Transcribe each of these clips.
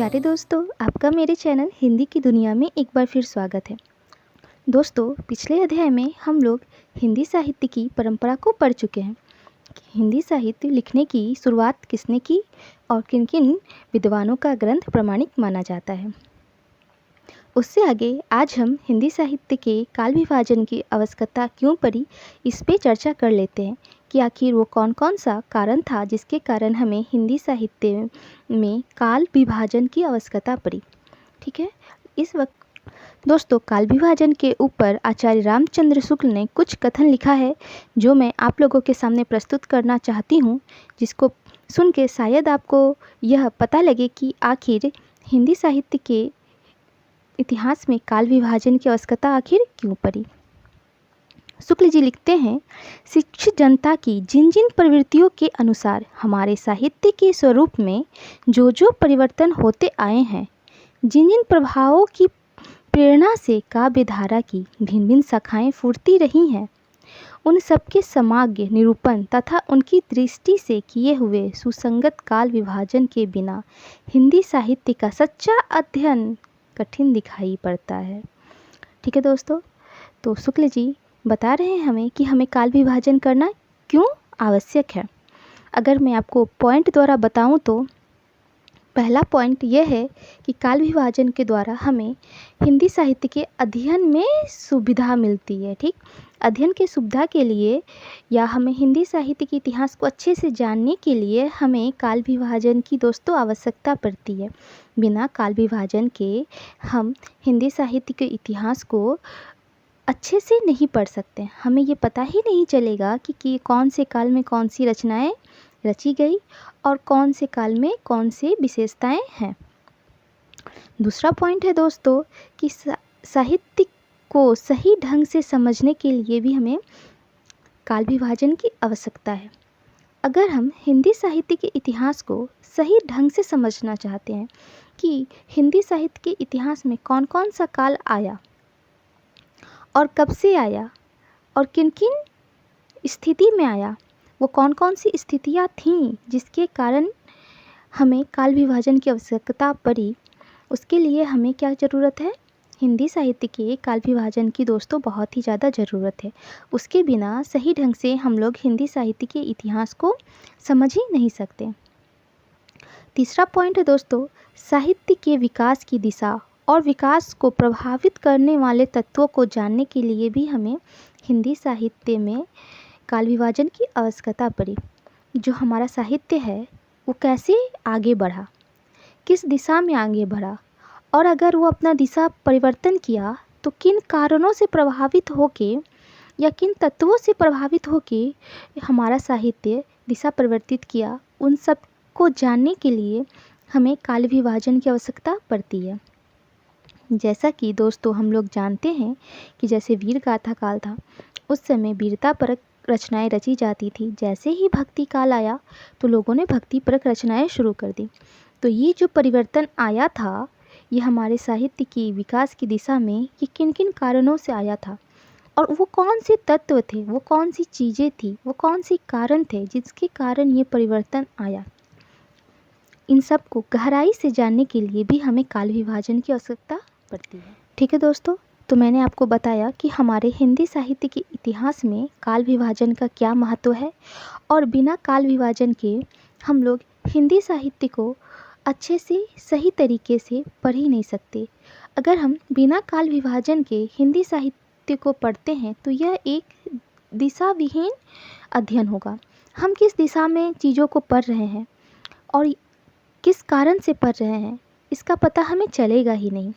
प्यारे दोस्तों, आपका मेरे चैनल हिंदी की दुनिया में एक बार फिर स्वागत है। दोस्तों, पिछले अध्याय में हम लोग हिंदी साहित्य की परंपरा को पढ़ चुके हैं। हिंदी साहित्य लिखने की शुरुआत किसने की और किन किन विद्वानों का ग्रंथ प्रमाणिक माना जाता है। उससे आगे आज हम हिंदी साहित्य के काल विभाजन की आवश्यकता क्यों पड़ी, इस पे चर्चा कर लेते हैं कि आखिर वो कौन कौन सा कारण था जिसके कारण हमें हिंदी साहित्य में काल विभाजन की आवश्यकता पड़ी। ठीक है, इस वक्त दोस्तों काल विभाजन के ऊपर आचार्य रामचंद्र शुक्ल ने कुछ कथन लिखा है जो मैं आप लोगों के सामने प्रस्तुत करना चाहती हूँ, जिसको सुन के शायद आपको यह पता लगे कि आखिर हिंदी साहित्य के इतिहास में काल विभाजन की आवश्यकता आखिर क्यों पड़ी। शुक्ल जी लिखते हैं, शिक्षित जनता की जिन जिन प्रवृत्तियों के अनुसार हमारे साहित्य के स्वरूप में जो जो परिवर्तन होते आए हैं, जिन जिन प्रभावों की प्रेरणा से काव्य धारा की भिन्न भिन्न शाखाएं फूटती रही हैं, उन सबके समग्र निरूपण तथा उनकी दृष्टि से किए हुए सुसंगत काल विभाजन के बिना हिंदी साहित्य का सच्चा अध्ययन कठिन दिखाई पड़ता है। ठीक है दोस्तों, तो शुक्ल जी बता रहे हैं हमें कि हमें काल विभाजन करना क्यों आवश्यक है। अगर मैं आपको पॉइंट द्वारा बताऊं तो पहला पॉइंट यह है कि काल विभाजन के द्वारा हमें हिंदी साहित्य के अध्ययन में सुविधा मिलती है। ठीक, अध्ययन की सुविधा के लिए या हमें हिंदी साहित्य के इतिहास को अच्छे से जानने के लिए हमें काल विभाजन की दोस्तों आवश्यकता पड़ती है। बिना काल विभाजन के हम हिंदी साहित्य के इतिहास को अच्छे से नहीं पढ़ सकते। हमें ये पता ही नहीं चलेगा कि कौन से काल में कौन सी रचनाएं रची गई और कौन से काल में कौन से विशेषताएं हैं। दूसरा पॉइंट है दोस्तों कि साहित्य को सही ढंग से समझने के लिए भी हमें काल विभाजन की आवश्यकता है। अगर हम हिंदी साहित्य के इतिहास को सही ढंग से समझना चाहते हैं कि हिंदी साहित्य के इतिहास में कौन कौन सा काल आया और कब से आया और किन किन स्थिति में आया, वो कौन कौन सी स्थितियाँ थीं जिसके कारण हमें काल विभाजन की आवश्यकता पड़ी, उसके लिए हमें क्या ज़रूरत है, हिंदी साहित्य के काल विभाजन की दोस्तों बहुत ही ज़्यादा ज़रूरत है। उसके बिना सही ढंग से हम लोग हिंदी साहित्य के इतिहास को समझ ही नहीं सकते। तीसरा पॉइंट है दोस्तों, साहित्य के विकास की दिशा और विकास को प्रभावित करने वाले तत्वों को जानने के लिए भी हमें हिंदी साहित्य में काल विभाजन की आवश्यकता पड़ी। जो हमारा साहित्य है वो कैसे आगे बढ़ा, किस दिशा में आगे बढ़ा, और अगर वो अपना दिशा परिवर्तन किया तो किन कारणों से प्रभावित होके या किन तत्वों से प्रभावित होके हमारा साहित्य दिशा परिवर्तित किया, उन सब को जानने के लिए हमें काल विभाजन की आवश्यकता पड़ती है। जैसा कि दोस्तों हम लोग जानते हैं कि जैसे वीर गाथा काल था, उस समय वीरता परक रचनाएं रची जाती थी। जैसे ही भक्ति काल आया तो लोगों ने भक्ति परक रचनाएं शुरू कर दी। तो ये जो परिवर्तन आया था, ये हमारे साहित्य की विकास की दिशा में ये किन किन कारणों से आया था और वो कौन से तत्व थे, वो कौन सी चीज़ें थी, वो कौन से कारण थे जिसके कारण ये परिवर्तन आया। इन सब को गहराई से जानने के लिए भी हमें काल विभाजन की आवश्यकता पड़ती है। ठीक है दोस्तों, तो मैंने आपको बताया कि हमारे हिंदी साहित्य के इतिहास में काल विभाजन का क्या महत्व है और बिना काल विभाजन के हम लोग हिंदी साहित्य को अच्छे से सही तरीके से पढ़ ही नहीं सकते। अगर हम बिना काल विभाजन के हिंदी साहित्य को पढ़ते हैं तो यह एक दिशा विहीन अध्ययन होगा। हम किस दिशा में चीज़ों को पढ़ रहे हैं और किस कारण से पढ़ रहे हैं, इसका पता हमें चलेगा ही नहीं,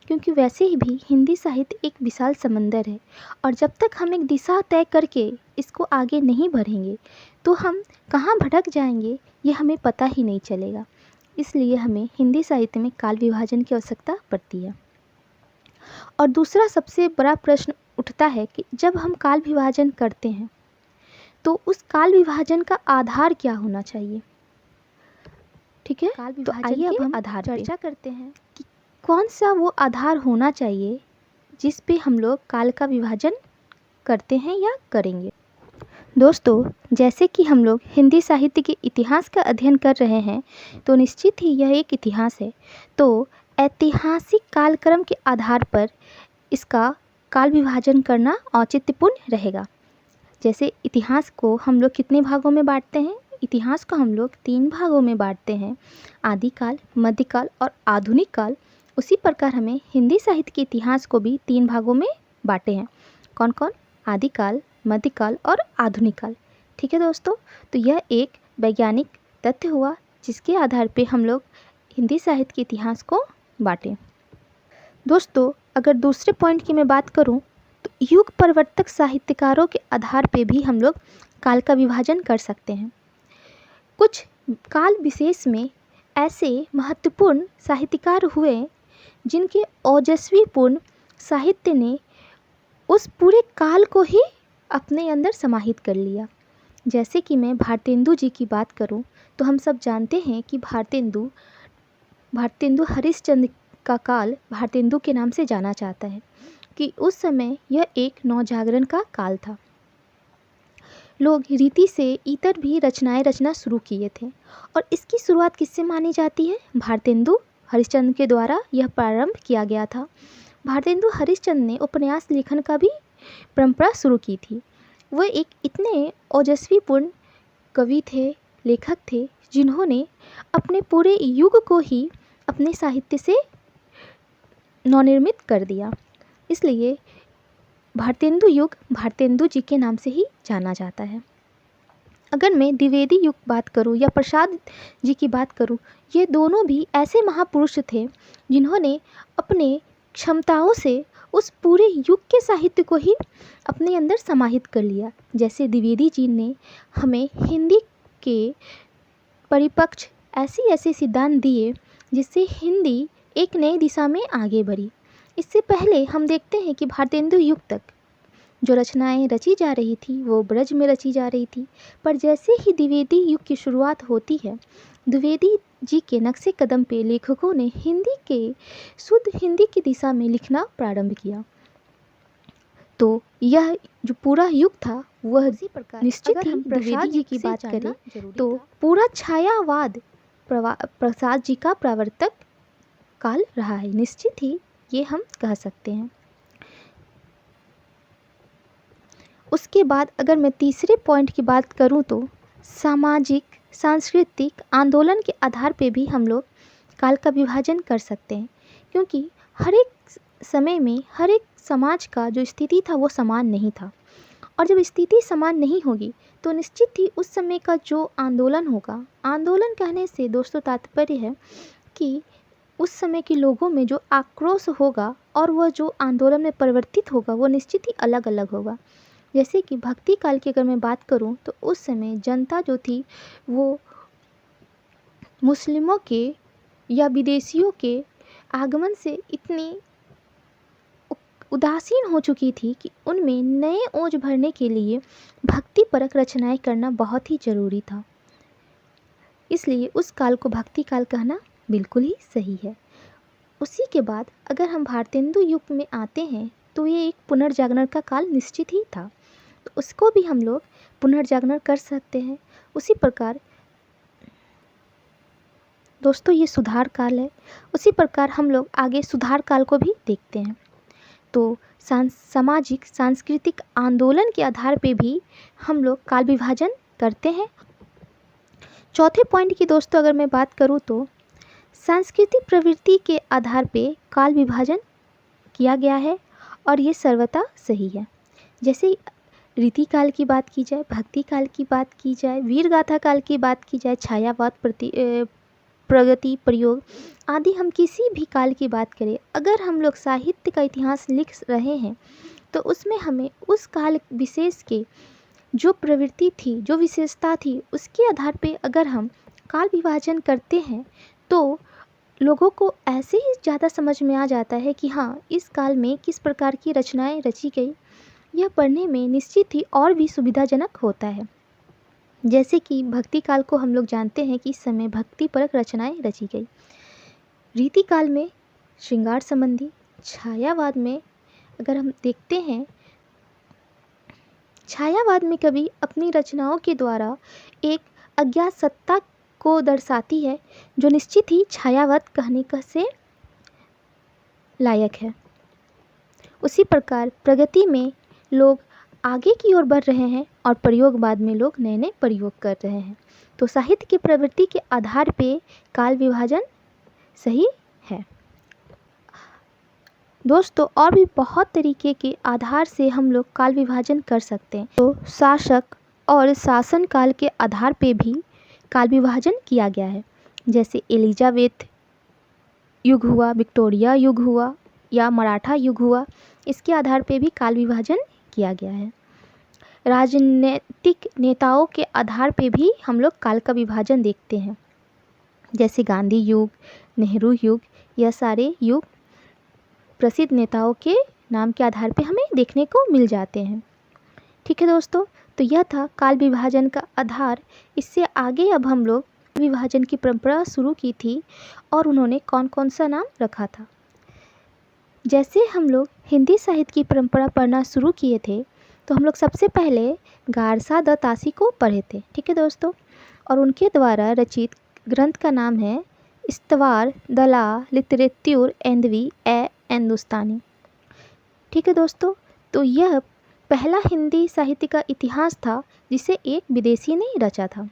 क्योंकि वैसे ही भी हिंदी साहित्य एक विशाल समंदर है और जब तक हम एक दिशा तय करके इसको आगे नहीं बढ़ेंगे तो हम कहाँ भटक जाएंगे ये हमें पता ही नहीं चलेगा। इसलिए हमें हिंदी साहित्य में काल विभाजन की आवश्यकता पड़ती है। और दूसरा सबसे बड़ा प्रश्न उठता है कि जब हम काल विभाजन करते हैं तो उस काल विभाजन का आधार क्या होना चाहिए। ठीक है, तो आइए अब हम आधार चर्चा करते हैं कि कौन सा वो आधार होना चाहिए जिस पे हम लोग काल का विभाजन करते हैं या करेंगे। दोस्तों, जैसे कि हम लोग हिंदी साहित्य के इतिहास का अध्ययन कर रहे हैं, तो निश्चित ही यह एक इतिहास है। तो ऐतिहासिक कालक्रम के आधार पर इसका काल विभाजन करना औचित्यपूर्ण रहेगा। जैसे इतिहास को हम लोग कितने भागों में बांटते हैं? इतिहास को हम लोग 3 भागों में बांटते हैं, आदिकाल, मध्यकाल और आधुनिक काल। उसी प्रकार हमें हिंदी साहित्य के इतिहास को भी 3 भागों में बांटे हैं। कौन कौन? आदिकाल, मध्यकाल और आधुनिक काल। ठीक है दोस्तों, तो यह एक वैज्ञानिक तथ्य हुआ जिसके आधार पे हम लोग हिंदी साहित्य के इतिहास को बांटें। दोस्तों, अगर दूसरे पॉइंट की मैं बात करूं, तो युग परिवर्तक साहित्यकारों के आधार पे भी हम लोग काल का विभाजन कर सकते हैं। कुछ काल विशेष में ऐसे महत्वपूर्ण साहित्यकार हुए जिनके ओजस्वीपूर्ण साहित्य ने उस पूरे काल को ही अपने अंदर समाहित कर लिया। जैसे कि मैं भारतेंदु जी की बात करूं, तो हम सब जानते हैं कि भारतेंदु हरिश्चंद्र का काल भारतेंदु के नाम से जाना जाता है कि उस समय यह एक नवजागरण का काल था। लोग रीति से इतर भी रचनाएं रचना शुरू किए थे और इसकी शुरुआत किससे मानी जाती है? भारतेंदु हरिश्चंद्र के द्वारा यह प्रारंभ किया गया था। भारतेंदु हरिश्चंद्र ने उपन्यास लेखन का भी परंपरा शुरू की थी। वह एक इतने ओजस्वीपूर्ण कवि थे, लेखक थे, जिन्होंने अपने पूरे युग को ही अपने साहित्य से नवनिर्मित कर दिया। इसलिए भारतेंदु युग भारतेंदु जी के नाम से ही जाना जाता है। अगर मैं द्विवेदी युग बात करूं या प्रसाद जी की बात करूं, ये दोनों भी ऐसे महापुरुष थे जिन्होंने अपने क्षमताओं से उस पूरे युग के साहित्य को ही अपने अंदर समाहित कर लिया। जैसे द्विवेदी जी ने हमें हिंदी के परिपक्ष ऐसे ऐसे सिद्धांत दिए जिससे हिंदी एक नई दिशा में आगे बढ़ी। इससे पहले हम देखते हैं कि भारतेंदु युग तक जो रचनाएं रची जा रही थी वो ब्रज में रची जा रही थी, पर जैसे ही द्विवेदी युग की शुरुआत होती है, द्विवेदी जी के नक्शे कदम पे लेखकों ने हिंदी के शुद्ध हिंदी की दिशा में लिखना प्रारंभ किया। तो यह जो पूरा युग था वह इसी प्रकार निश्चित ही प्रसाद जी की बात करें तो पूरा छायावाद प्रसाद जी का प्रवर्तक काल रहा है। निश्चित ही ये हम कह सकते हैं। उसके बाद अगर मैं तीसरे पॉइंट की बात करूं तो सामाजिक सांस्कृतिक आंदोलन के आधार पे भी हम लोग काल का विभाजन कर सकते हैं, क्योंकि हर एक समय में हर एक समाज का जो स्थिति था वो समान नहीं था, और जब स्थिति समान नहीं होगी तो निश्चित ही उस समय का जो आंदोलन होगा, आंदोलन कहने से दोस्तों तात्पर्य है कि उस समय के लोगों में जो आक्रोश होगा और वह जो आंदोलन में परिवर्तित होगा वो निश्चित ही अलग अलग होगा। जैसे कि भक्ति काल की अगर मैं बात करूं तो उस समय जनता जो थी वो मुस्लिमों के या विदेशियों के आगमन से इतनी उदासीन हो चुकी थी कि उनमें नए ओज भरने के लिए भक्तिपरक रचनाएं करना बहुत ही ज़रूरी था। इसलिए उस काल को भक्ति काल कहना बिल्कुल ही सही है। उसी के बाद अगर हम भारतेंदु युग में आते हैं तो ये एक पुनर्जागरण का काल निश्चित ही था, तो उसको भी हम लोग पुनर्जागरण कर सकते हैं। उसी प्रकार दोस्तों ये सुधार काल है, उसी प्रकार हम लोग आगे सुधार काल को भी देखते हैं। तो सामाजिक सांस्कृतिक आंदोलन के आधार पे भी हम लोग काल विभाजन करते हैं। चौथे पॉइंट की दोस्तों अगर मैं बात करूँ तो सांस्कृतिक प्रवृत्ति के आधार पे काल विभाजन किया गया है और ये सर्वथा सही है। जैसे रीति काल की बात की जाए, भक्ति काल की बात की जाए, वीर गाथा काल की बात की जाए, छायावाद प्रगति प्रयोग आदि हम किसी भी काल की बात करें, अगर हम लोग साहित्य का इतिहास लिख रहे हैं तो उसमें हमें उस काल विशेष के जो प्रवृत्ति थी, जो विशेषता थी, उसके आधार पे अगर हम काल विभाजन करते हैं तो लोगों को ऐसे ही ज़्यादा समझ में आ जाता है कि हाँ इस काल में किस प्रकार की रचनाएं रची गई। यह पढ़ने में निश्चित ही और भी सुविधाजनक होता है। जैसे कि भक्ति काल को हम लोग जानते हैं कि इस समय भक्तिपरक रचनाएं रची गई। रीति काल में श्रृंगार संबंधी, छायावाद में अगर हम देखते हैं छायावाद में कवि अपनी रचनाओं के द्वारा एक अज्ञात सत्ता को दर्शाती है जो निश्चित ही छायावाद कहने का से लायक है। उसी प्रकार प्रगति में लोग आगे की ओर बढ़ रहे हैं और प्रयोगवाद में लोग नए नए प्रयोग कर रहे हैं। तो साहित्य की प्रवृत्ति के आधार पे काल विभाजन सही है। दोस्तों और भी बहुत तरीके के आधार से हम लोग काल विभाजन कर सकते हैं। तो शासक और शासन काल के आधार पे भी काल विभाजन किया गया है, जैसे एलिजाबेथ युग हुआ, विक्टोरिया युग हुआ या मराठा युग हुआ, इसके आधार पे भी काल विभाजन किया गया है। राजनीतिक नेताओं के आधार पे भी हम लोग काल का विभाजन देखते हैं, जैसे गांधी युग, नेहरू युग, यह सारे युग प्रसिद्ध नेताओं के नाम के आधार पे हमें देखने को मिल जाते हैं। ठीक है दोस्तों, तो यह था काल विभाजन का आधार। इससे आगे अब हम लोग विभाजन की परंपरा शुरू की थी और उन्होंने कौन कौन सा नाम रखा था। जैसे हम लोग हिंदी साहित्य की परंपरा पढ़ना शुरू किए थे तो हम लोग सबसे पहले गारसा द तासी को पढ़े थे। ठीक है दोस्तों, और उनके द्वारा रचित ग्रंथ का नाम है इस्तवार दला लिटरेच्यूर एंदवी ए हिंदुस्तानी। ठीक है दोस्तों, तो यह पहला हिंदी साहित्य का इतिहास था जिसे एक विदेशी ने रचा था।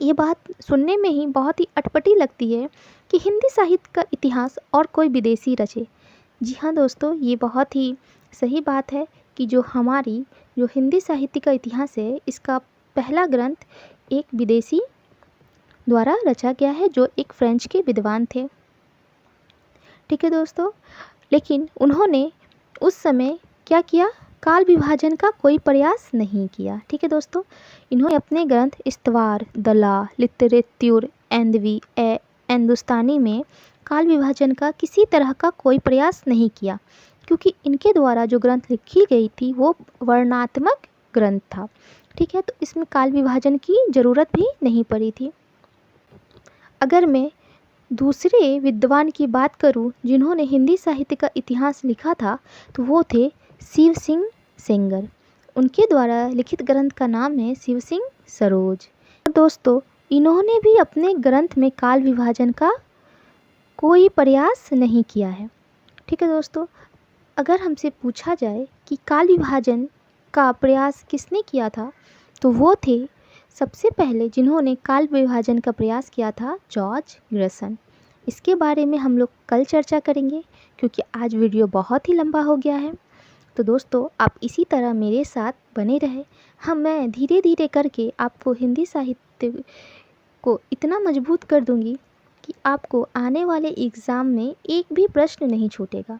ये बात सुनने में ही बहुत ही अटपटी लगती है कि हिंदी साहित्य का इतिहास और कोई विदेशी रचे। जी हाँ दोस्तों, ये बहुत ही सही बात है कि जो हिंदी साहित्य का इतिहास है, इसका पहला ग्रंथ एक विदेशी द्वारा रचा गया है जो एक फ्रेंच के विद्वान थे। ठीक है दोस्तों, लेकिन उन्होंने उस समय क्या किया, काल विभाजन का कोई प्रयास नहीं किया। ठीक है दोस्तों, इन्होंने अपने ग्रंथ इस्तवार दला लिटरेच्यूर एंदवी ए हिंदुस्तानी में काल विभाजन का किसी तरह का कोई प्रयास नहीं किया, क्योंकि इनके द्वारा जो ग्रंथ लिखी गई थी वो वर्णनात्मक ग्रंथ था। ठीक है, तो इसमें काल विभाजन की ज़रूरत भी नहीं पड़ी थी। अगर मैं दूसरे विद्वान की बात करूं जिन्होंने हिंदी साहित्य का इतिहास लिखा था तो वो थे शिव सिंह सेंगर। उनके द्वारा लिखित ग्रंथ का नाम है शिव सिंह सरोज। दोस्तों, इन्होंने भी अपने ग्रंथ में काल विभाजन का कोई प्रयास नहीं किया है। ठीक है दोस्तों, अगर हमसे पूछा जाए कि काल विभाजन का प्रयास किसने किया था तो वो थे सबसे पहले जिन्होंने काल विभाजन का प्रयास किया था जॉर्ज ग्रिशन। इसके बारे में हम लोग कल चर्चा करेंगे क्योंकि आज वीडियो बहुत ही लंबा हो गया है। तो दोस्तों, आप इसी तरह मेरे साथ बने रहे। मैं धीरे धीरे करके आपको हिंदी साहित्य को इतना मजबूत कर दूंगी कि आपको आने वाले एग्ज़ाम में एक भी प्रश्न नहीं छूटेगा।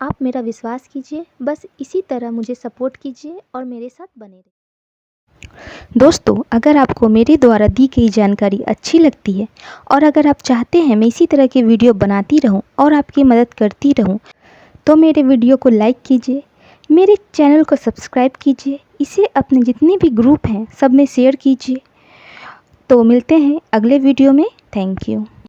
आप मेरा विश्वास कीजिए, बस इसी तरह मुझे सपोर्ट कीजिए और मेरे साथ बने रहिए। दोस्तों, अगर आपको मेरे द्वारा दी गई जानकारी अच्छी लगती है और अगर आप चाहते हैं मैं इसी तरह के वीडियो बनाती रहूं और आपकी मदद करती रहूं, तो मेरे वीडियो को लाइक कीजिए, मेरे चैनल को सब्सक्राइब कीजिए, इसे अपने जितने भी ग्रुप हैं सब में शेयर कीजिए। तो मिलते हैं अगले वीडियो में। Thank you.